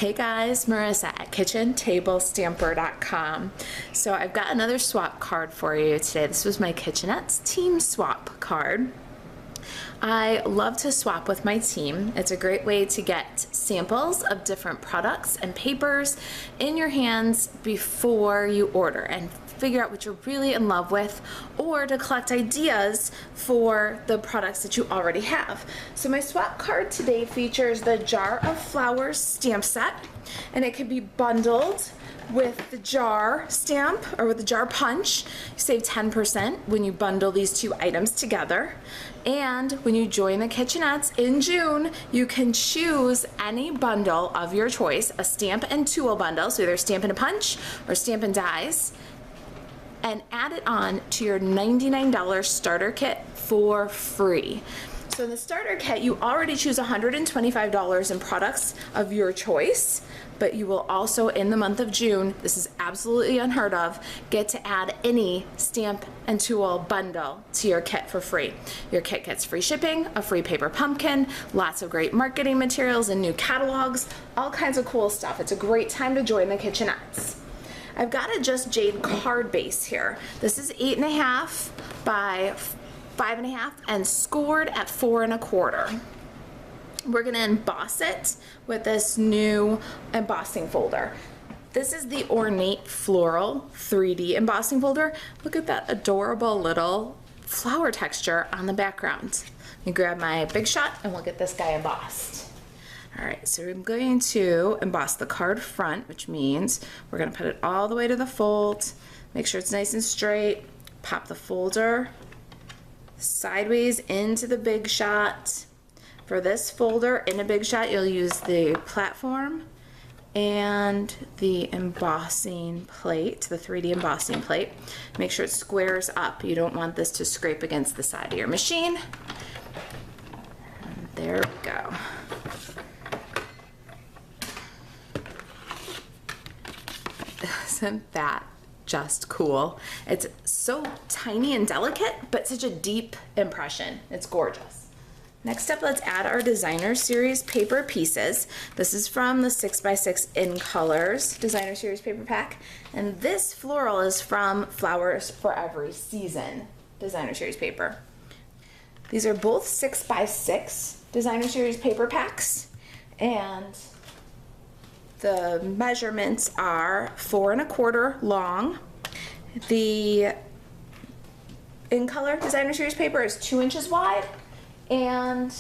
Hey guys, Marissa at kitchentablestamper.com. So I've got another swap card for you today. This was my Kitchenette's team swap card. I love to swap with my team. It's a great way to get samples of different products and papers in your hands before you order and figure out what you're really in love with, or to collect ideas for the products that you already have. So my swap card today features the Jar of Flowers stamp set, and it can be bundled with the jar stamp or with the jar punch. You save 10% when you bundle these two items together. And when you join the Kitchenettes in June, you can choose any bundle of your choice, a stamp and tool bundle, so either Stampin' Punch or Stampin' Dies, and add it on to your $99 starter kit for free. So in the starter kit, you already choose $125 in products of your choice, but you will also, in the month of June, this is absolutely unheard of, get to add any stamp and tool bundle to your kit for free. Your kit gets free shipping, a free paper pumpkin, lots of great marketing materials and new catalogs, all kinds of cool stuff. It's a great time to join the Kitchenettes. I've got a Just Jade card base here. This is 8.5 by 5.5 and scored at 4 1/4. We're gonna emboss it with this new embossing folder. This is the Ornate Floral 3D embossing folder. Look at that adorable little flower texture on the background. Let me grab my Big Shot and we'll get this guy embossed. All right, so I'm going to emboss the card front, which means we're gonna put it all the way to the fold, make sure it's nice and straight, pop the folder sideways into the Big Shot. For this folder in a Big Shot, you'll use the platform and the embossing plate, the 3D embossing plate. Make sure it squares up. You don't want this to scrape against the side of your machine. And there we go. Isn't that just cool? It's so tiny and delicate, but such a deep impression. It's gorgeous. Next up, let's add our Designer Series paper pieces. This is from the 6x6 in Colors Designer Series paper pack. And this floral is from Flowers for Every Season Designer Series paper. These are both 6x6 Designer Series paper packs. And the measurements are 4 1/4 long. The In Color Designer Series paper is 2 inches wide, and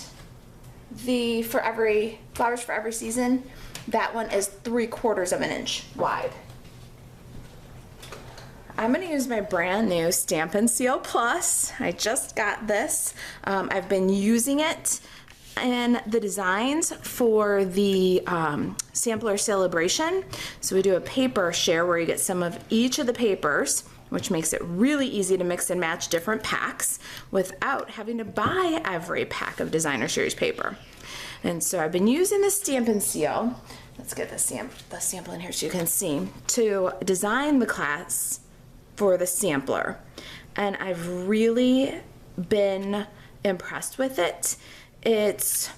the Flowers for Every Season, that one is 3/4 of an inch wide. I'm going to use my brand new Stampin Seal Plus. I just got this. I've been using it and the designs for the sampler celebration. So we do a paper share where you get some of each of the papers, which makes it really easy to mix and match different packs without having to buy every pack of Designer Series paper. And so I've been using the Stampin Seal, let's get the sample in here so you can see, to design the class for the sampler. And I've really been impressed with it. Its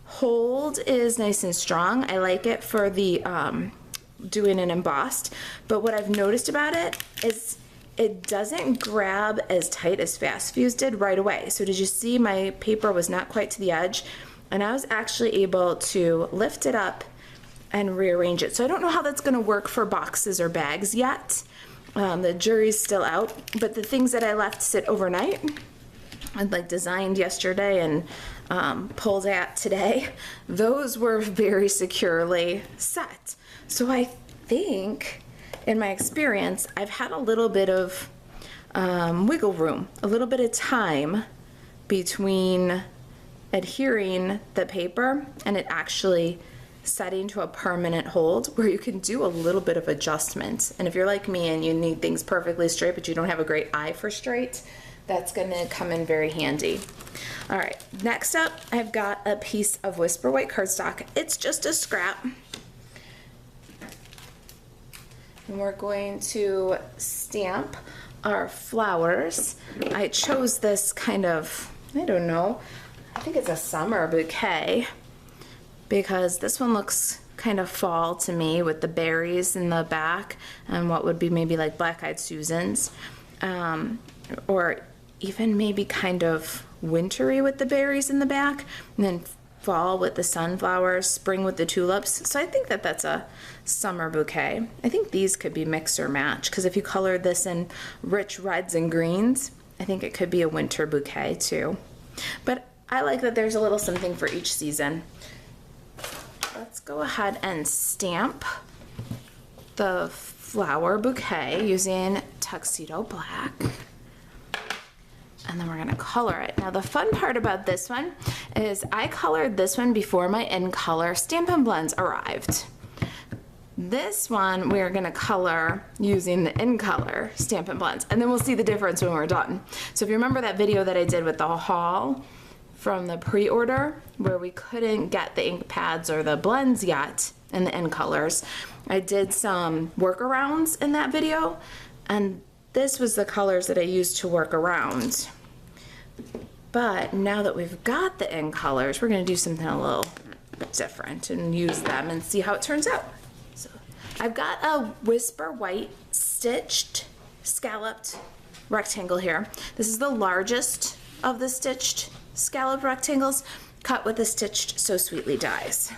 hold is nice and strong. I like it for the doing an embossed, but what I've noticed about it is it doesn't grab as tight as Fast Fuse did right away. So did you see my paper was not quite to the edge, and I was actually able to lift it up and rearrange it. So I don't know how that's gonna work for boxes or bags yet. The jury's still out, but the things that I left sit overnight, I'd like designed yesterday and pulled at today, those were very securely set. So I think, in my experience, I've had a little bit of wiggle room, a little bit of time between adhering the paper and it actually setting to a permanent hold where you can do a little bit of adjustment. And if you're like me and you need things perfectly straight but you don't have a great eye for straight, that's gonna come in very handy. All right, next up, I've got a piece of Whisper White cardstock. It's just a scrap. And we're going to stamp our flowers. I chose this kind of, I don't know, I think it's a summer bouquet because this one looks kind of fall to me with the berries in the back and what would be maybe like Black-Eyed Susans, or even maybe kind of wintry with the berries in the back, and then fall with the sunflowers, spring with the tulips. So I think that that's a summer bouquet. I think these could be mix or match, because if you colored this in rich reds and greens, I think it could be a winter bouquet too. But I like that there's a little something for each season. Let's go ahead and stamp the flower bouquet using Tuxedo Black. And then we're gonna color it. Now the fun part about this one is I colored this one before my in color Stampin' Blends arrived. This one we're gonna color using the in color Stampin' Blends, and then we'll see the difference when we're done. So if you remember that video that I did with the haul from the pre-order where we couldn't get the ink pads or the blends yet in the in colors, I did some workarounds in that video, and this was the colors that I used to work around. But now that we've got the in colors, we're gonna do something a little different and use them and see how it turns out. So I've got a Whisper White stitched, scalloped rectangle here. This is the largest of the stitched scalloped rectangles, cut with the stitched So Sweetly dies.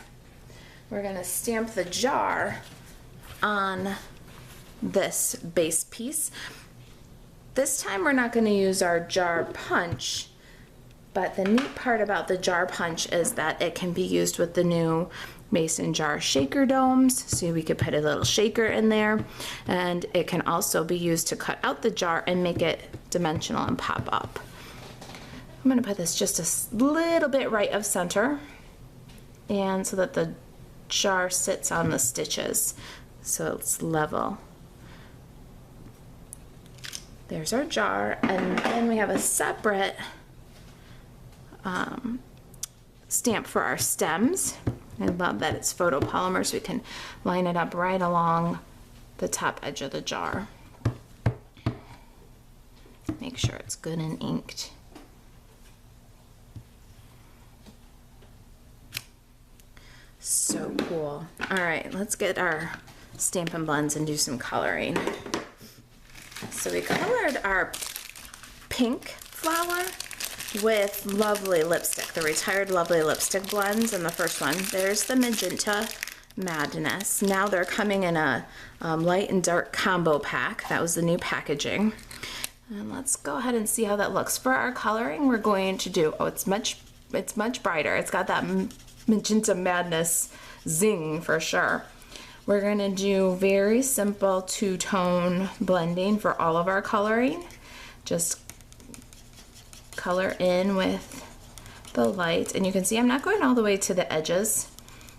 We're gonna stamp the jar on this base piece. This time we're not gonna use our jar punch, but the neat part about the jar punch is that it can be used with the new mason jar shaker domes, so we could put a little shaker in there, and it can also be used to cut out the jar and make it dimensional and pop up. I'm gonna put this just a little bit right of center, and so that the jar sits on the stitches so it's level. There's our jar, and then we have a separate stamp for our stems. I love that it's photopolymer, so we can line it up right along the top edge of the jar. Make sure it's good and inked. So cool. All right, let's get our Stampin' Blends and do some coloring. So we colored our pink flower with Lovely Lipstick, the Retired Lovely Lipstick blends in the first one. There's the Magenta Madness. Now they're coming in a light and dark combo pack. That was the new packaging. And let's go ahead and see how that looks. For our coloring, we're going to do, oh, it's much brighter. It's got that Magenta Madness zing for sure. We're gonna do very simple two-tone blending for all of our coloring. Just color in with the light, and you can see I'm not going all the way to the edges.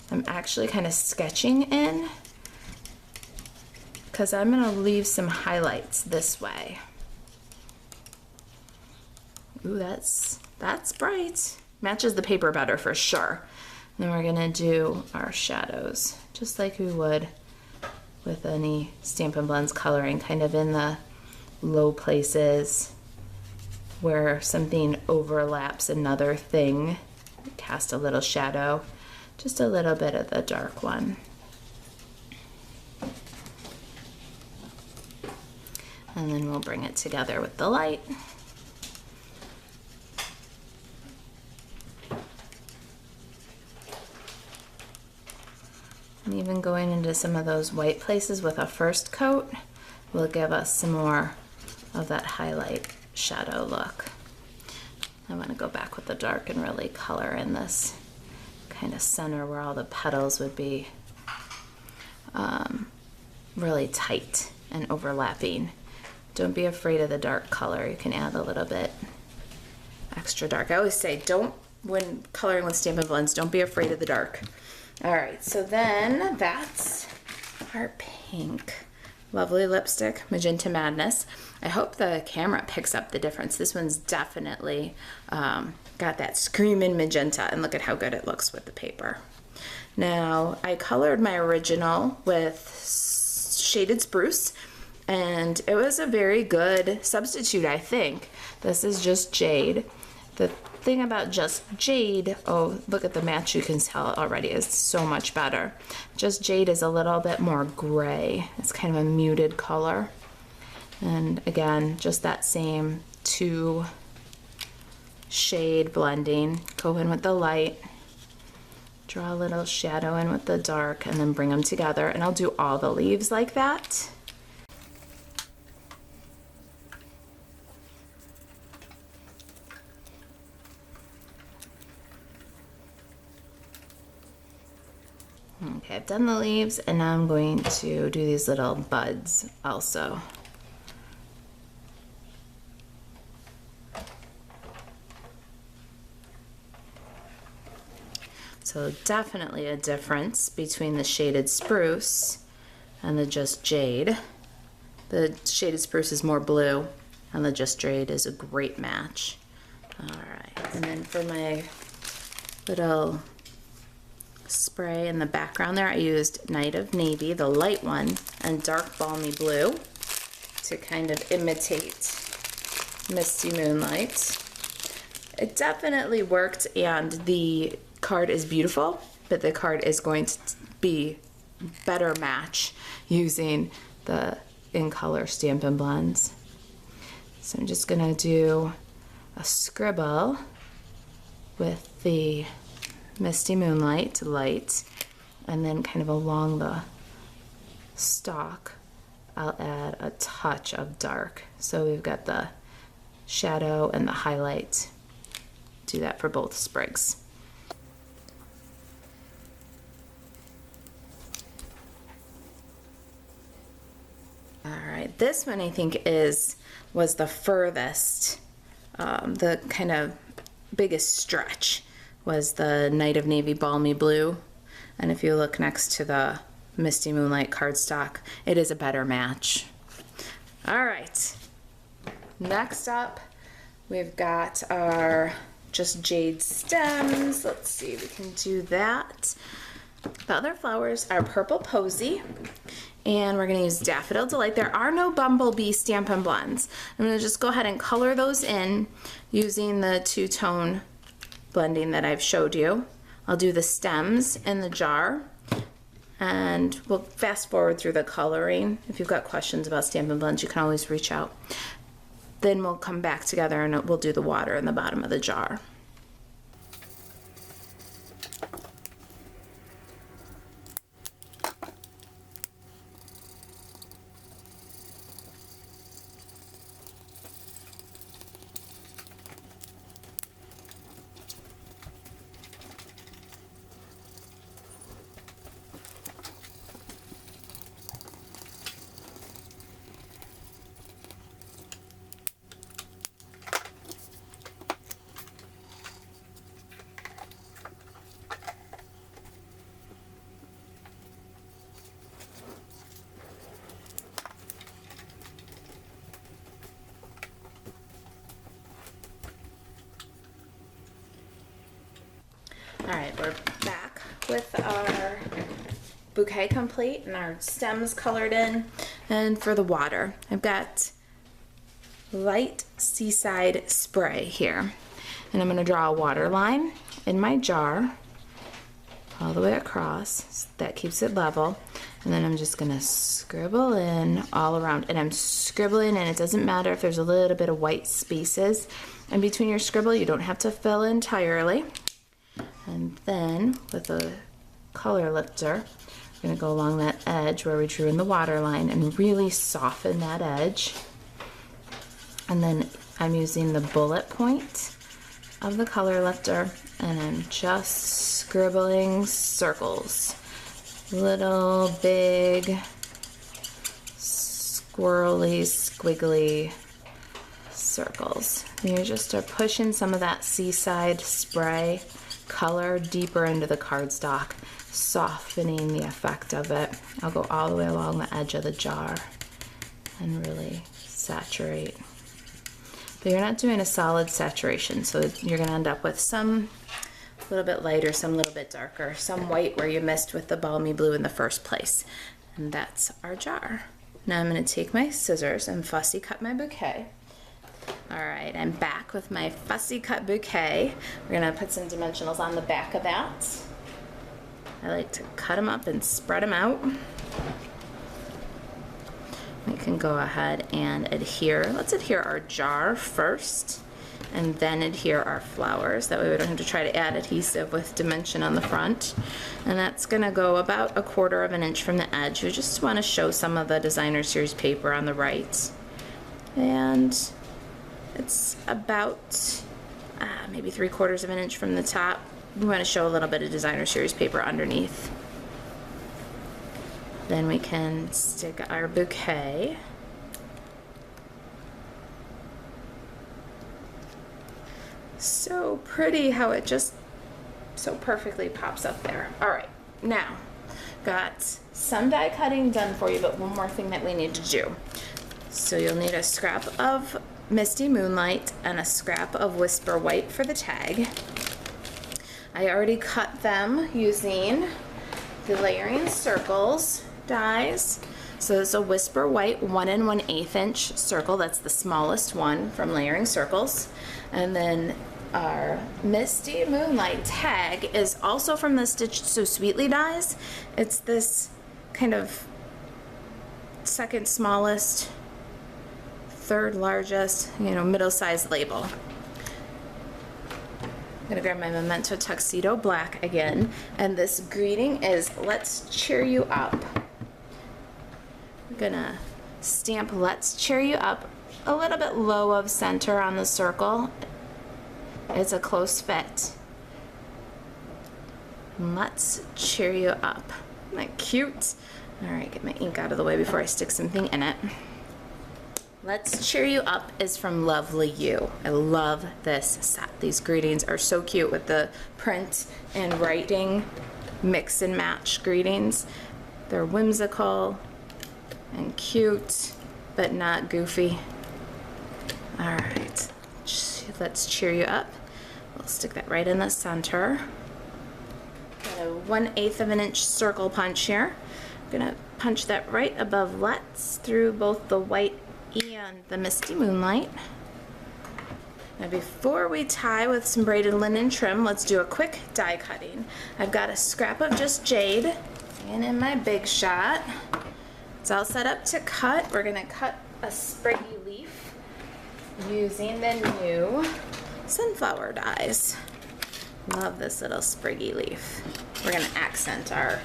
I'm actually kind of sketching in because I'm gonna leave some highlights this way. Ooh, that's bright. Matches the paper better for sure. Then we're gonna do our shadows, just like we would with any Stampin' Blends coloring, kind of in the low places where something overlaps another thing. Cast a little shadow, just a little bit of the dark one. And then we'll bring it together with the light. And even going into some of those white places with a first coat will give us some more of that highlight shadow look. I want to go back with the dark and really color in this kind of center where all the petals would be really tight and overlapping. Don't be afraid of the dark color. You can add a little bit extra dark. I always say, when coloring with Stampin' Blends, don't be afraid of the dark. All right, so then that's our pink. Lovely Lipstick, Magenta Madness. I hope the camera picks up the difference. This one's definitely got that screaming magenta, and look at how good it looks with the paper. Now, I colored my original with Shaded Spruce, and it was a very good substitute, I think. This is just jade. The thing about Just Jade, oh, look at the match, you can tell already is so much better. Just Jade is a little bit more gray. It's kind of a muted color. And again, just that same 2 shade blending. Go in with the light, draw a little shadow in with the dark, and then bring them together. And I'll do all the leaves like that. Okay, I've done the leaves, and now I'm going to do these little buds also. So definitely a difference between the shaded spruce and the Just Jade. The shaded spruce is more blue, and the Just Jade is a great match. All right, and then for my little spray in the background there, I used Night of Navy, the light one, and Dark Balmy Blue to kind of imitate Misty Moonlight. It definitely worked, and the card is beautiful, but the card is going to be better match using the in color Stampin' Blends. So I'm just gonna do a scribble with the Misty Moonlight light, and then kind of along the stalk I'll add a touch of dark. So we've got the shadow and the highlight. Do that for both sprigs. All right, this one I think was the furthest, the kind of biggest stretch was the Night of Navy Balmy Blue. And if you look next to the Misty Moonlight cardstock, it is a better match. All right, next up we've got our Just Jade stems. Let's see, we can do that. The other flowers are Purple Posy, and we're gonna use Daffodil Delight. There are no Bumblebee Stampin' Blends. I'm gonna just go ahead and color those in using the two-tone blending that I've showed you. I'll do the stems in the jar, and we'll fast forward through the coloring. If you've got questions about Stampin' Blends, you can always reach out. Then we'll come back together and we'll do the water in the bottom of the jar. All right, we're back with our bouquet complete and our stems colored in. And for the water, I've got light Seaside spray here. And I'm gonna draw a water line in my jar all the way across. That keeps it level. And then I'm just gonna scribble in all around. And I'm scribbling, and it doesn't matter if there's a little bit of white spaces in between your scribble. You don't have to fill entirely. And then with a color lifter, we're going to go along that edge where we drew in the water line and really soften that edge. And then I'm using the bullet point of the color lifter, and I'm just scribbling circles. Little, big, squirrely, squiggly circles. And you just are pushing some of that Seaside spray color deeper into the cardstock, softening the effect of it. I'll go all the way along the edge of the jar and really saturate. But you're not doing a solid saturation, so you're gonna end up with some a little bit lighter, some a little bit darker, some white where you missed with the balmy blue in the first place. And that's our jar. Now I'm gonna take my scissors and fussy cut my bouquet. All right, I'm back with my fussy cut bouquet. We're gonna put some dimensionals on the back of that. I like to cut them up and spread them out. We can go ahead and adhere. Let's adhere our jar first and then adhere our flowers. That way we don't have to try to add adhesive with dimension on the front. And that's gonna go about 1/4 of an inch from the edge. We just wanna show some of the designer series paper on the right. And it's about maybe 3/4 of an inch from the top. We want to show a little bit of designer series paper underneath. Then we can stick our bouquet. So pretty how it just so perfectly pops up there. All right, now got some die cutting done for you, but one more thing that we need to do. So you'll need a scrap of Misty Moonlight and a scrap of Whisper White for the tag. I already cut them using the Layering Circles dies. So there's a Whisper White 1 1/8 inch circle. That's the smallest one from Layering Circles. And then our Misty Moonlight tag is also from the Stitched So Sweetly dies. It's this kind of second smallest, third largest, middle-sized label. I'm gonna grab my Memento Tuxedo Black again, and this greeting is Let's Cheer You Up. I'm gonna stamp Let's Cheer You Up a little bit low of center on the circle. It's a close fit. Let's cheer you up. Isn't that cute? All right, get my ink out of the way before I stick something in it. Let's Cheer You Up is from Lovely You. I love this set. These greetings are so cute with the print and writing mix and match greetings. They're whimsical and cute, but not goofy. All right, let's cheer you up. We'll stick that right in the center. Got a 1/8 of an inch circle punch here. I'm gonna punch that right above Let's through both the white and the Misty Moonlight. Now before we tie with some braided linen trim, let's do a quick die cutting. I've got a scrap of just jade and in my Big Shot. It's all set up to cut. We're gonna cut a spriggy leaf using the new sunflower dies. Love this little spriggy leaf. We're gonna accent our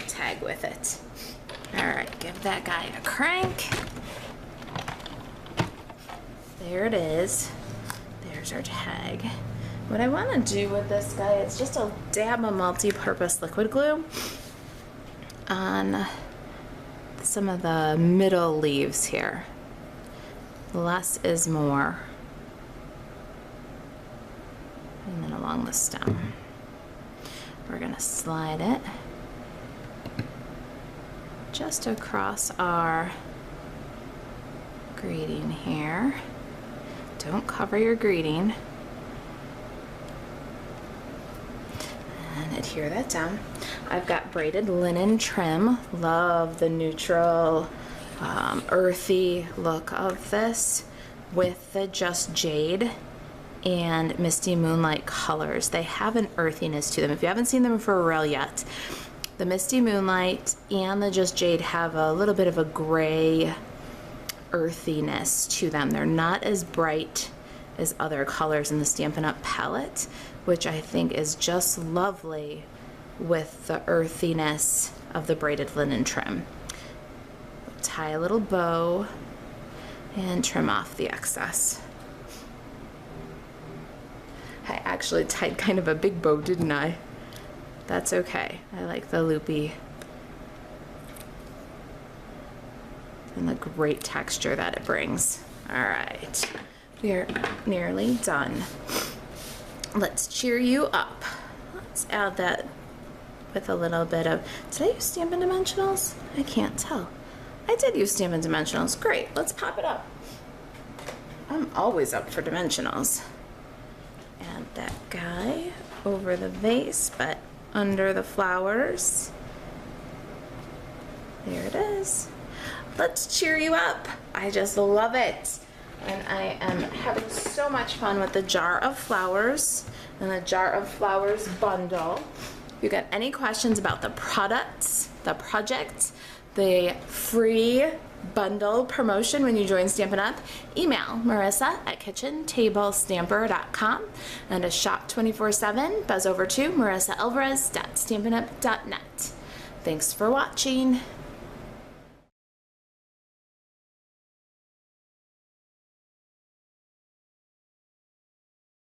tag with it. All right, give that guy a crank. There it is. There's our tag. What I want to do with this guy is just a dab of multi-purpose liquid glue on some of the middle leaves here. Less is more. And then along the stem. We're going to slide it just across our greeting here. Don't cover your greeting. And adhere that down. I've got braided linen trim. Love the neutral, earthy look of this with the Just Jade and Misty Moonlight colors. They have an earthiness to them. If you haven't seen them for real yet, the Misty Moonlight and the Just Jade have a little bit of a gray earthiness to them. They're not as bright as other colors in the Stampin' Up palette, which I think is just lovely with the earthiness of the braided linen trim. Tie a little bow and trim off the excess. I actually tied kind of a big bow, didn't I? That's okay. I like the loopy and the great texture that it brings. All right, we are nearly done. Let's cheer you up. Let's add that with a little bit of, did I use Stampin' Dimensionals? I can't tell. I did use Stampin' Dimensionals. Great, let's pop it up. I'm always up for dimensionals. Add that guy over the vase, but under the flowers. There it is. Let's cheer you up. I just love it. And I am having so much fun with the Jar of Flowers and the Jar of Flowers bundle. If you got any questions about the products, the project, the free bundle promotion when you join Stampin' Up, email Marisa at kitchentablestamper.com, and to shop 24/7, buzz over to marisaalvarez.stampinup.net. Thanks for watching.